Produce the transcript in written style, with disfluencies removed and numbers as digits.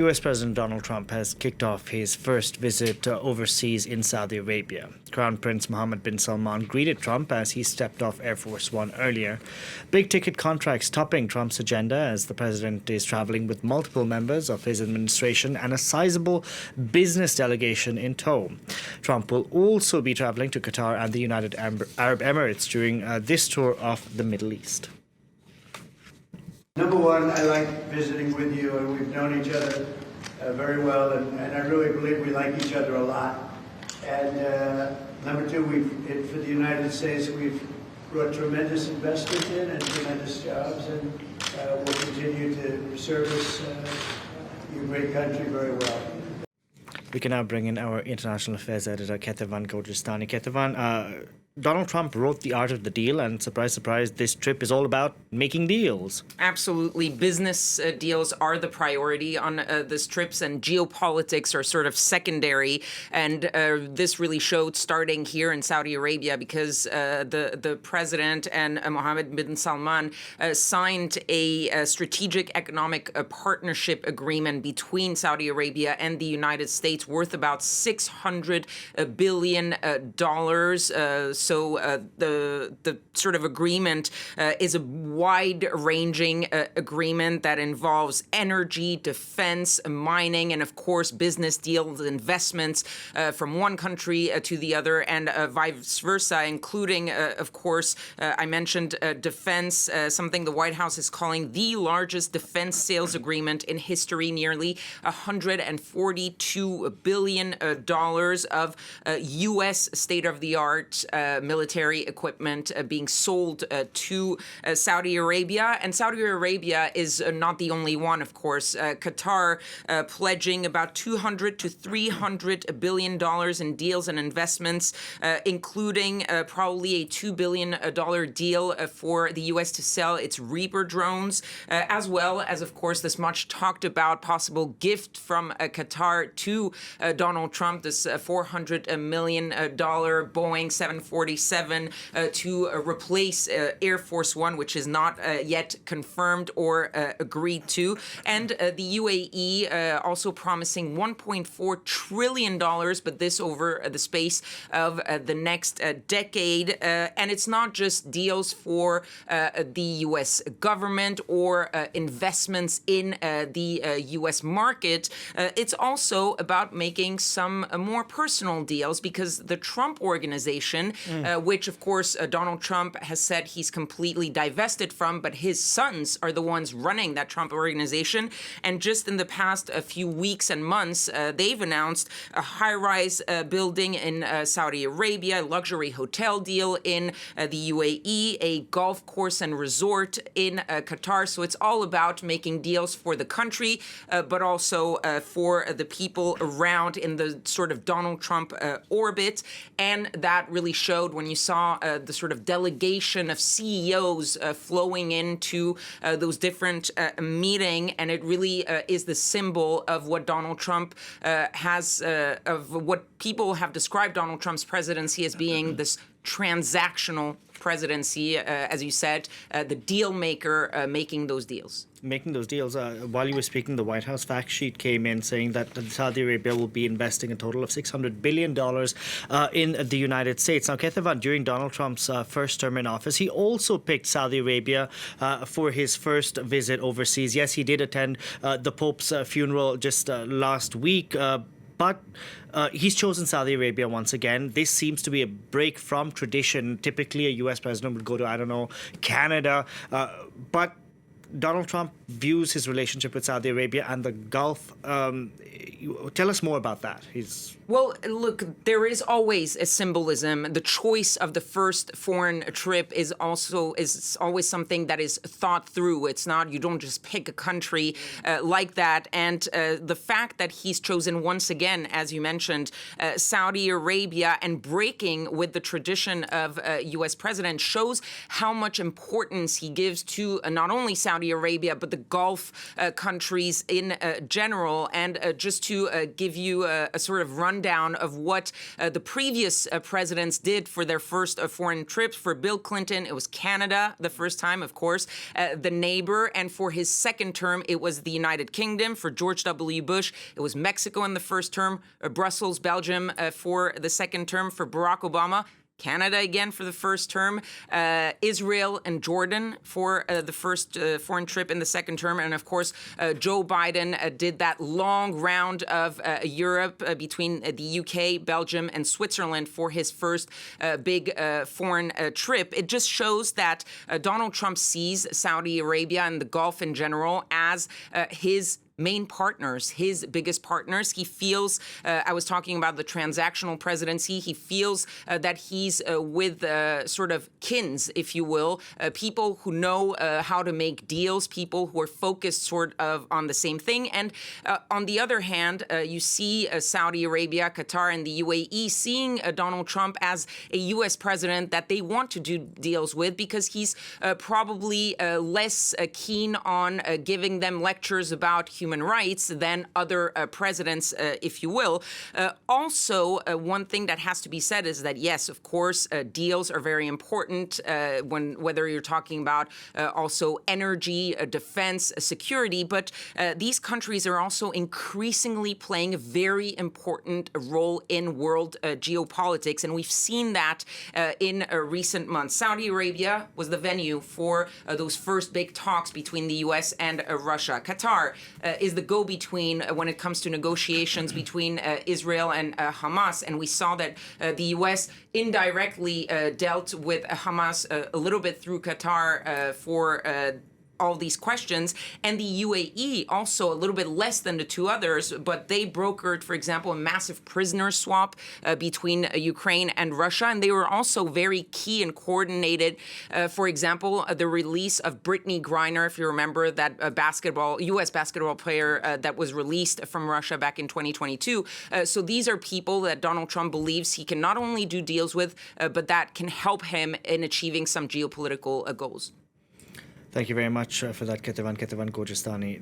U.S. President Donald Trump has kicked off his first visit overseas in Saudi Arabia. Crown Prince Mohammed bin Salman greeted Trump as he stepped off Air Force One earlier. Big-ticket contracts topping Trump's agenda as the president is traveling with multiple members of his administration and a sizable business delegation in tow. Trump will also be traveling to Qatar and the United Arab Emirates during this tour of the Middle East. Number one, I like visiting with you, and we've known each other very well, and I really believe we like each other a lot. And number two, for the United States, we've brought tremendous investment in and tremendous jobs, and we'll continue to service your great country very well. We can now bring in our international affairs editor, Kethevane Gorjestani. Kethevane, Donald Trump wrote The Art of the Deal, and surprise, surprise, this trip is all about making deals. Absolutely. Business deals are the priority on this trips, and geopolitics are sort of secondary. And this really showed starting here in Saudi Arabia because the president and Mohammed bin Salman signed a strategic economic partnership agreement between Saudi Arabia and the United States worth about $600 billion. So the sort of agreement is a wide-ranging agreement that involves energy, defense, mining, and, of course, business deals, investments from one country to the other, and vice versa, including, of course, I mentioned defense, something the White House is calling the largest defense sales agreement in history, nearly $142 billion of U.S. state-of-the-art military equipment being sold to Saudi Arabia. And Saudi Arabia is not the only one, of course. Qatar pledging about $200 to $300 billion in deals and investments, including probably a $2 billion deal for the U.S. to sell its Reaper drones, as well as, of course, this much talked about possible gift from Qatar to Donald Trump, this $400 million Boeing 747 to replace Air Force One, which is not yet confirmed or agreed to. And the UAE also promising $1.4 trillion, but this over the space of the next decade. And it's not just deals for the U.S. government or investments in the U.S. market. It's also about making some more personal deals, because the Trump Organization, which, of course, Donald Trump has said he's completely divested from, but his sons are the ones running that Trump Organization. And just in the past few weeks and months, they've announced a high-rise building in Saudi Arabia, a luxury hotel deal in the UAE, a golf course and resort in Qatar. So it's all about making deals for the country, but also for the people around in the sort of Donald Trump orbit. And that really showed when you saw the sort of delegation of CEOs flowing into those different meetings. And it really is the symbol of what Donald Trump of what people have described Donald Trump's presidency as being, this transactional presidency, as you said, the deal maker making those deals. Making those deals. While you were speaking, the White House fact sheet came in saying that Saudi Arabia will be investing a total of $600 billion in the United States. Now, Kethevane, during Donald Trump's first term in office, he also picked Saudi Arabia for his first visit overseas. Yes, he did attend the Pope's funeral just last week, but he's chosen Saudi Arabia once again. This seems to be a break from tradition. Typically, a U.S. president would go to, I don't know, Canada, but Donald Trump views his relationship with Saudi Arabia and the Gulf. Tell us more about that. Well, look, there is always a symbolism. The choice of the first foreign trip is always something that is thought through. It's not, you don't just pick a country like that. And the fact that he's chosen once again, as you mentioned, Saudi Arabia, and breaking with the tradition of U.S. president, shows how much importance he gives to not only Saudi Arabia, but the Gulf countries in general. And just to give you a sort of rundown of what the previous presidents did for their first foreign trips. For Bill Clinton, it was Canada the first time, of course, the neighbor. And for his second term, it was the United Kingdom. For George W. Bush, it was Mexico in the first term, Brussels, Belgium for the second term. For Barack Obama, Canada again for the first term, Israel and Jordan for the first foreign trip in the second term. And of course, Joe Biden did that long round of Europe between the UK, Belgium, and Switzerland for his first big foreign trip. It just shows that Donald Trump sees Saudi Arabia and the Gulf in general as his main partners, his biggest partners. He feels, I was talking about the transactional presidency, he feels that he's with sort of kins, if you will, people who know how to make deals, people who are focused sort of on the same thing. And on the other hand, you see Saudi Arabia, Qatar, and the UAE seeing Donald Trump as a U.S. president that they want to do deals with because he's probably less keen on giving them lectures about human rights than other presidents, if you will. Also, one thing that has to be said is that, yes, of course, deals are very important whether you're talking about also energy, defense, security, but these countries are also increasingly playing a very important role in world geopolitics, and we've seen that in recent months. Saudi Arabia was the venue for those first big talks between the U.S. and Russia. Qatar is the go-between when it comes to negotiations between Israel and Hamas. And we saw that the U.S. indirectly dealt with Hamas a little bit through Qatar for all these questions, and the UAE also a little bit less than the two others, but they brokered, for example, a massive prisoner swap between Ukraine and Russia, and they were also very key and coordinated. For example, the release of Brittany Griner, if you remember, that U.S. basketball player that was released from Russia back in 2022. So these are people that Donald Trump believes he can not only do deals with, but that can help him in achieving some geopolitical goals. Thank you very much for that, Kethevane Gorjestani.